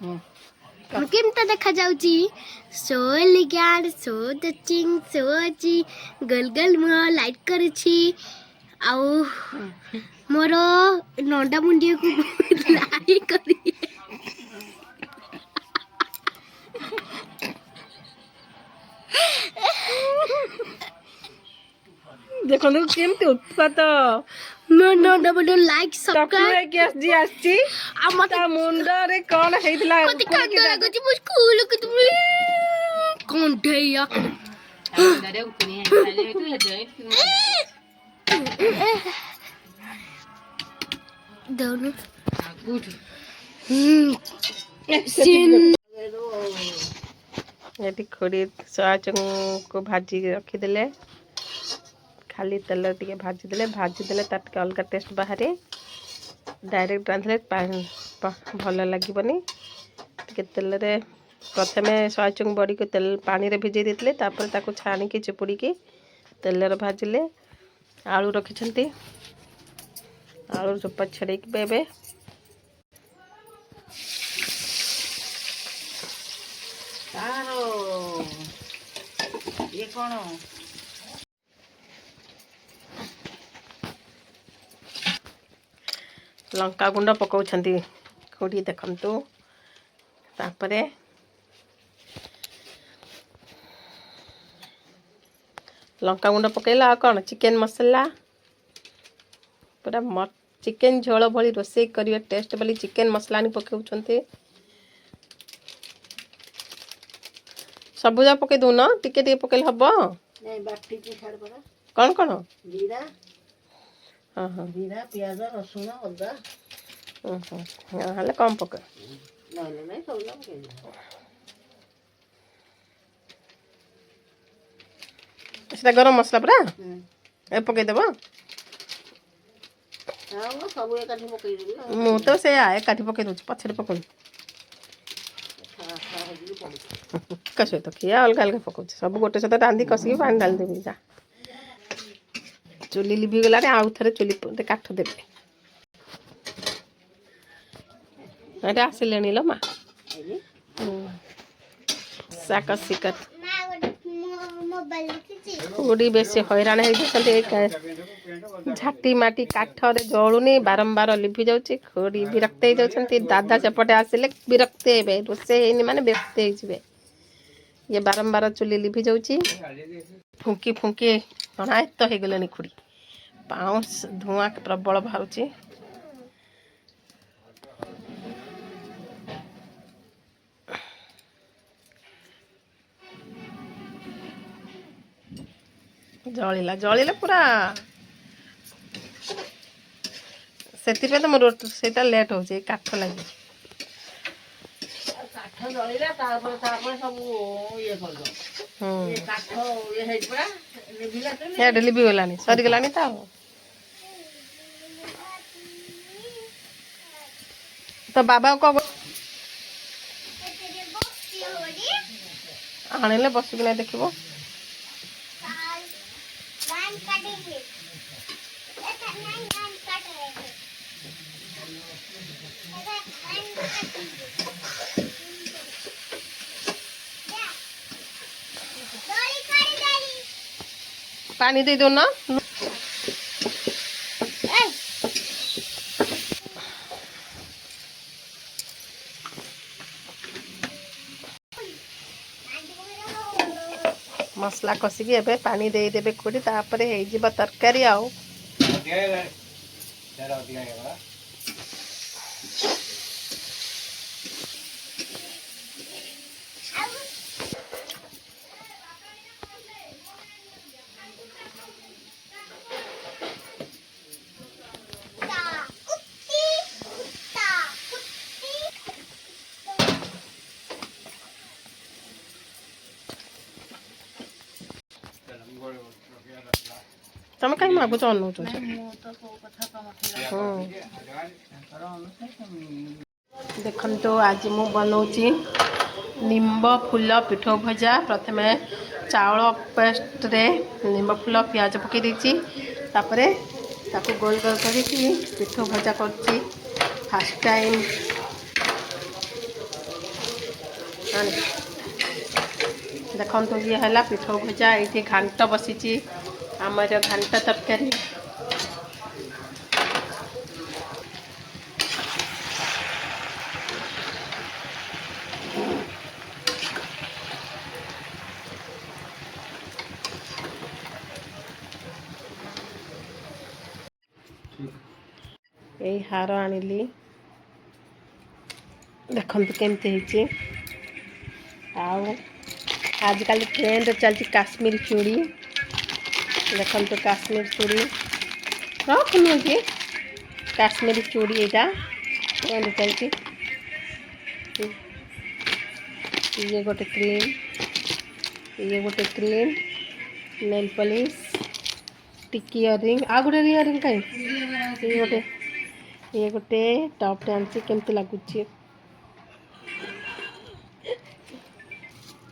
केमता देखा जाउची so elegant सो touching सो अच्छी गोल गोल मुह लाइट करछि आउ मोर नंडा मुंडी को बहुत लाइक करी देखो केमती उत्पात मो नंडा मुंडी लाइक सब्सक्राइब गैस जी आछि आ मत मुंड रे कोन हेइतला मत कांद लागछि मु स्कूल के तुम कंठैया दारे उतनी है तू ले दोनों गुड सिन ये खोड़ी सोयाचन को भाजी रखीदे खाली तेल टे भाजीदे तार अलग टेस्ट बाहर डायरेक्ट रांधले भल लगे तेल रे प्रथम सोयाचन बड़ी को तेल पानी रे भिजई देते तापर छाणिकी चिपुड़ी तेल रे भाजिले आलू रखिछंती आलू चोपा छड़े बेबे ये कौन लंका गुंड पकाउछंती खोड़ी देखंतु तापरे लंका गुंड पकेला कौन चिकेन मसाला पूरा चिकेन झोल भली रोसे करिवे टेस्ट बोली चिकेन मसला नहीं पकाउछंती सबुजा पके दू न टिके टिके पकेल हबो नहीं बाटी की छाड़ पड़ा कौन कौन जीरा हाँ हाँ जीरा प्याज रसुन अदा हाँ हेले कम पके नहीं नहीं सब ना पके सेटा गरम मसला पूरा ए पके देबो हां वो सब एकाठी पके देबी मु तो से आए काठी पके दउछ पछरे पकउछ कसो तो किया अलग अलग पकउछ सब गोटे सहित रांधी कसी पानी डाल देबी जा चुली लिभि गला रे आउ थरे चुली पे काठ देबे एटा आसिलेनी लो मा साका सिकत खोड़ी बेसी हैरान हो झाटी माटी काठरे जलुनी बारंबार लिभि जाऊँगी खोड़ी विरक्त हो जाती दादा सेपटे आसिले विरक्त हे रोसे है माने व्यस्त हो ये बारंबार चुली लिभि जाऊँगी फुंकी फुंकी अणायत्त हो गले खुड़ी पाउस धुआं प्रबल बाहर जलिला जलिले पूरा से तो मोर सेटा लेट हो काठ लगे काठ जलिला तापर तापर सब ये कर दो ये काठ ये है पड़ा लिबिला तो ये लिबि गलानी सरी गलानी ता तो बाबा को आनिले बसिक ना देखिबो पानी दे दो ना मसला कसिकी एबे पानी दे देबे खोड़ी तापर हे जिबा तरकारी आउ तुम कहीं मागुच अनु देखन तो आज मु बनाऊँगी निम्ब फूल पिठो भजा प्रथम चाउल पेस्ट रे निम्ब फूल पियाज पकई देती ताको गोल गोल करके पिठो भजा कर फर्स्ट टाइम देखो तो ये है पिठो भजा ये घांट बसी आमर घांट तरकारी यही हार आनिली देखो केमती आजकल ट्रेंड चलती काश्मीर चूड़ी देखो तो काश्मीर चूड़ी रखनु कि काश्मीर चूड़ी यहाँ ट्रेंड चलती ये गोटे क्रीम नेल पॉलिश टिकी इयरिंग आ गोटे इयरिंग कहीं ये गोटे टॉप डांसी केमती लगुच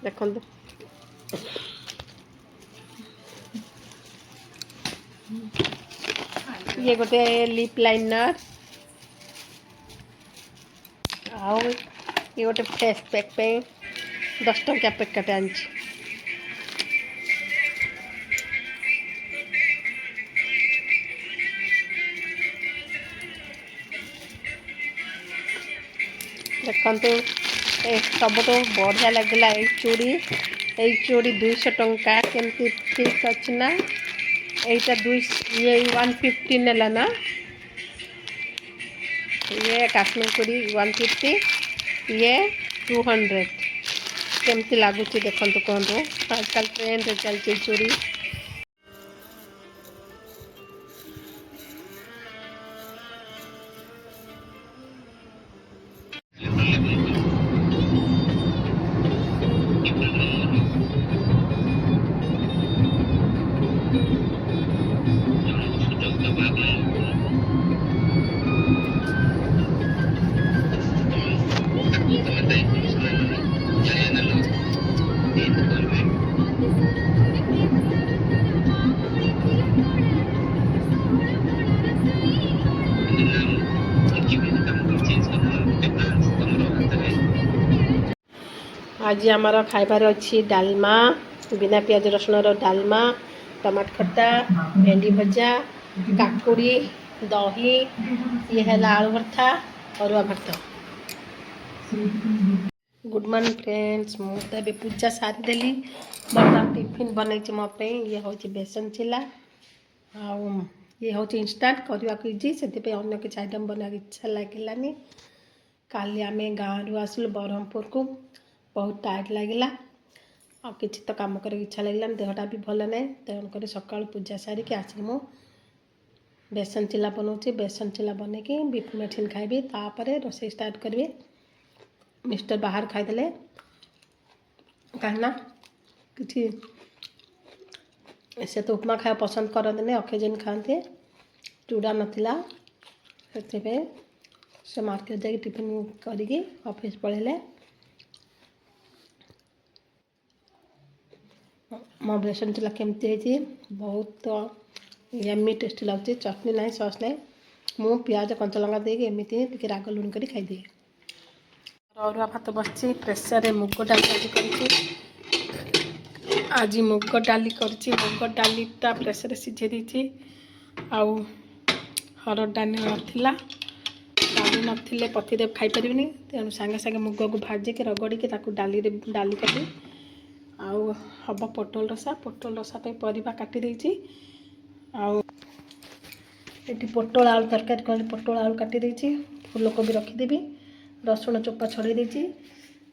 देखो ये गोटे लिप लाइनर आउ ये गोटे फेस पैक पे 10 टंका पैकेट आनी देखते सब तो बढ़िया लगला ये चूड़ी 200 टंका केमती ठीक अच्छी ना यहीटा ये 150 नेला ना ये काश्मीर चूड़ी 150 ये 200 केमती लगुच देखो कहतु आजकल ट्रेंड चलती चूड़ी आज आमर खाइबार अच्छी डालमा बिना पियाज रसुण डालमा टमाटो खट्टा भेंडी भजा काकुड़ी दही ये है आलू भर्ता अरुआ भर्ता। गुड मॉर्निंग फ्रेंड्स मुझे पूजा सारीदेली बर्तमान टिफिन बनई मोपाई ये हूँ बेसन चिला ये हूँ इंस्टांट करने को इजी से अन्य किसी आइटम बना इच्छा लगे काली आम गाँव आसलु ब्रह्मपुर को बहुत टायर्ड लगिला आ किसी तो कम कर इच्छा लगे देहटा भी भल ना तेणुक सका पूजा सारिकी आसिक मु बेसन चिला बनाऊँगी बेसन चिला बन कि बीफ मेडिसिन खाइबी तापर रोसे स्टार्ट करी मिस्टर बाहर खाईदे कहीं कि से तो उपमा खाया पसंद करते अकेजन खाते चूड़ा नाला से मार्केट जाकि टिफिन करी ऑफिस पढ़े मो बेसन चिला केमती बहुत यम्मी टेस्टी लगुच चटनी ना सस ना मु पियाज कंचा लंका देके एमती राग लुण कर खाईदिए। अरुआ भात बस प्रेसर मुग डाली आज मुग डाली मुग डालीटा प्रेसर सिझे देती आउ हरड़ डाली नाला डाली नथिले पतिदेव खाईपारे तेणु सांगे सांगे मुग को भाजिक रगड़ी डाली करी आउ हम पोटल रसा पे परिबा काटी देछि आउ एटी पोटल आलू तरकारी कर पोटल आलू काटी देछि फूलकोबी रखीदेवी रसुण चोपा छड़े देछि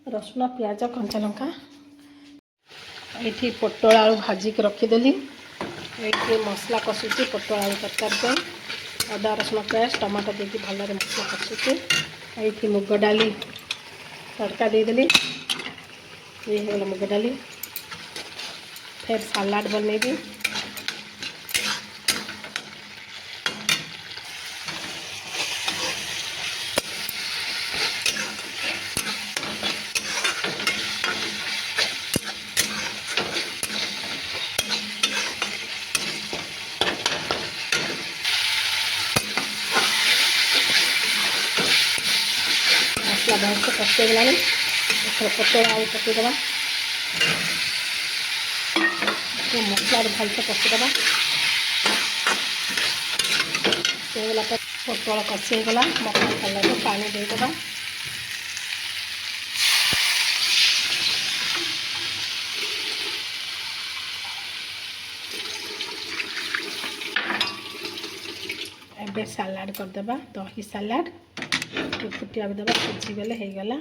रसुण प्याज कंचा लंका ये पोटल आलू भाजिक रखीदेली ये मसला कषुची पोटल आलू तरकारी पे अदा रसुण पेस्ट टमाटो देके भलरे मसला कषुची ये मुग डाली तड़का देदेली ये होगा मुग डाली फिर सलाड बनैबी मसला बहुत कष्ट गलानी ପୋଟଳ ଆଳୁ ପକାଇଦେବା। ମସଲାରେ ଭଲସେ କଷିଦେବା। ହେଇଗଲା ପରେ ପୋଟଳ କଷି ହେଇଗଲା। ମସଲା କଲାଠୁ ପାଣି ଦେଇଦେବା। ଏବେ ସାଲାଡ଼ କରିଦେବା। ଦହି ସାଲାଡ଼ ଫୁଟିବାକୁ ଦେବା। ସିଝିଗଲେ ହେଇଗଲା।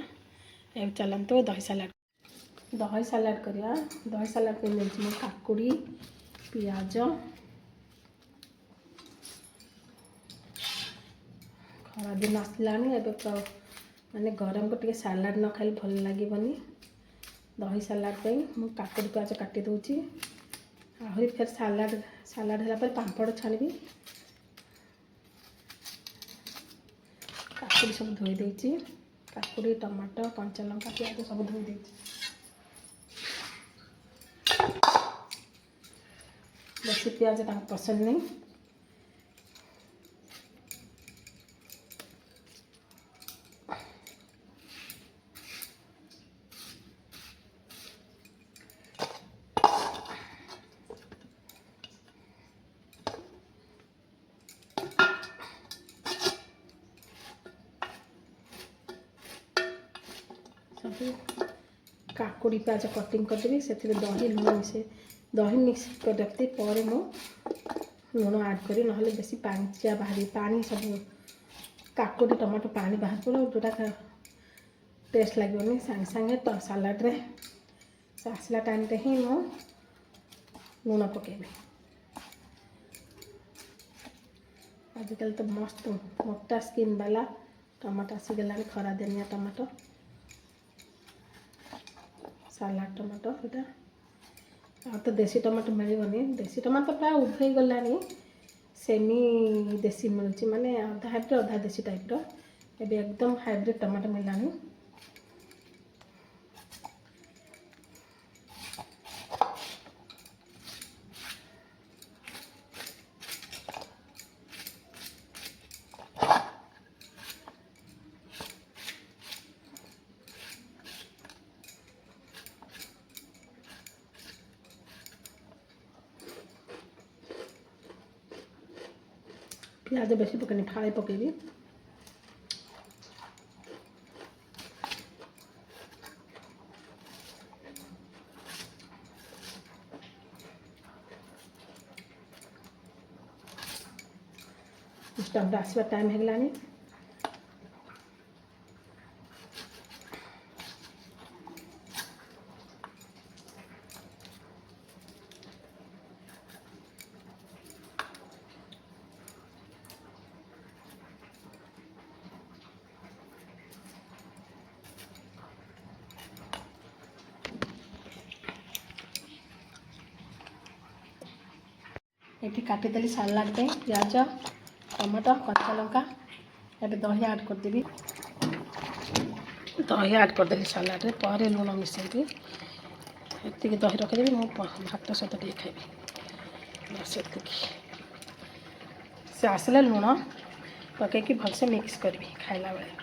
ଏବେ ଚାଲନ୍ତୁ ଦହି ସାଲାଡ଼ କରିବା। ଦହି ସାଲାଡ଼ ପାଇଁ ନେଇଛି ମୁଁ କାକୁଡ଼ି, ପିଆଜ, ଖରାଦିନ ଆସିଲାଣି ଏବେ ମାନେ ଗରମକୁ ଟିକେ ସାଲାଡ଼ ନ ଖାଇଲେ ଭଲ ଲାଗିବନି। ଦହି ସାଲାଡ଼ ପାଇଁ ମୁଁ କାକୁଡ଼ି ପିଆଜ କାଟି ଦେଉଛି। ଆହୁରି ଫେର ସାଲାଡ଼ ହେଲା ପରେ ପାମ୍ପଡ଼ ଛାଣିବି। କାକୁଡ଼ି ସବୁ ଧୋଇ ଦେଇଛି। କାକୁଡ଼ି, ଟମାଟୋ, କଞ୍ଚା ଲଙ୍କା, ପିଆଜ ସବୁ ଧୋଇ ଦେଇଛି। ବେଶୀ ପିଆଜ ତାଙ୍କୁ ପସନ୍ଦ ନାହିଁ। ସବୁ କାକୁଡ଼ି ପିଆଜ କଟିଂ କରିଦେବି। ସେଥିରେ ଦହି ଲୁଣ ଦହି ମିକ୍ସ କରି ରଖିଦେବି। ପରେ ମୁଁ ଲୁଣ ଆଡ଼୍ କରି, ନହେଲେ ବେଶୀ ପାଣିଚିଆ ବାହାରି ପାଣି ସବୁ କାକୁଡ଼ି ଟମାଟୋ ପାଣି ବାହାରି ପଡ଼ିବ, ଯେଉଁଟା ଟେଷ୍ଟ ଲାଗିବନି। ସାଙ୍ଗେ ସାଙ୍ଗେ ସାଲାଡ଼ରେ ଆସିଲା ଟାଇମ୍ରେ ହିଁ ମୁଁ ଲୁଣ ପକାଇବି। ଆଜିକାଲି ତ ମସ୍ତ ମୋଟା ସ୍କିନ୍ ବାଲା ଟମାଟୋ ଆସିଗଲାଣି। ଖରାଦିନିଆ ଟମାଟୋ, ସାଲାଡ଼ ଟମାଟୋ। ଏଇଟା ଆଉ ତ ଦେଶୀ ଟମାଟୋ ମିଳିବନି। ଦେଶୀ ଟମାଟୋ ପ୍ରାୟ ଉଭେଇ ଗଲାଣି। ସେମି ଦେଶୀ ମିଳୁଛି, ମାନେ ଅଧା ହାଇବ୍ରିଡ଼ ଅଧା ଦେଶୀ ଟାଇପ୍ର। ଏବେ ଏକଦମ ହାଇବ୍ରିଡ଼ ଟମାଟୋ ମିଳିଲାଣି। ପିଆଜ ବେଶୀ ପକେଇନି, ଫାଳେ ପକେଇବି। स्टव्टा आसवा टाइम ହେଇଗଲାଣି। ଏଠି କାଟିଦେଲି ସାଲାଡ଼ ପାଇଁ ପିଆଜ, ଟମାଟୋ, କଞ୍ଚା ଲଙ୍କା। ଏବେ ଦହି ଆଡ଼୍ କରିଦେବି। ଦହି ଆଡ଼୍ କରିଦେଲି ସାଲାଡ଼ରେ। ପରେ ଲୁଣ ମିଶାଇବି। ଏତିକି ଦହି ରଖିଦେବି। ମୁଁ ଭାତ ସହିତ ଟିକେ ଖାଇବି। ସେତିକି। ସେ ଆସିଲେ ଲୁଣ ପକାଇକି ଭଲସେ ମିକ୍ସ କରିବି ଖାଇଲା ବେଳେ।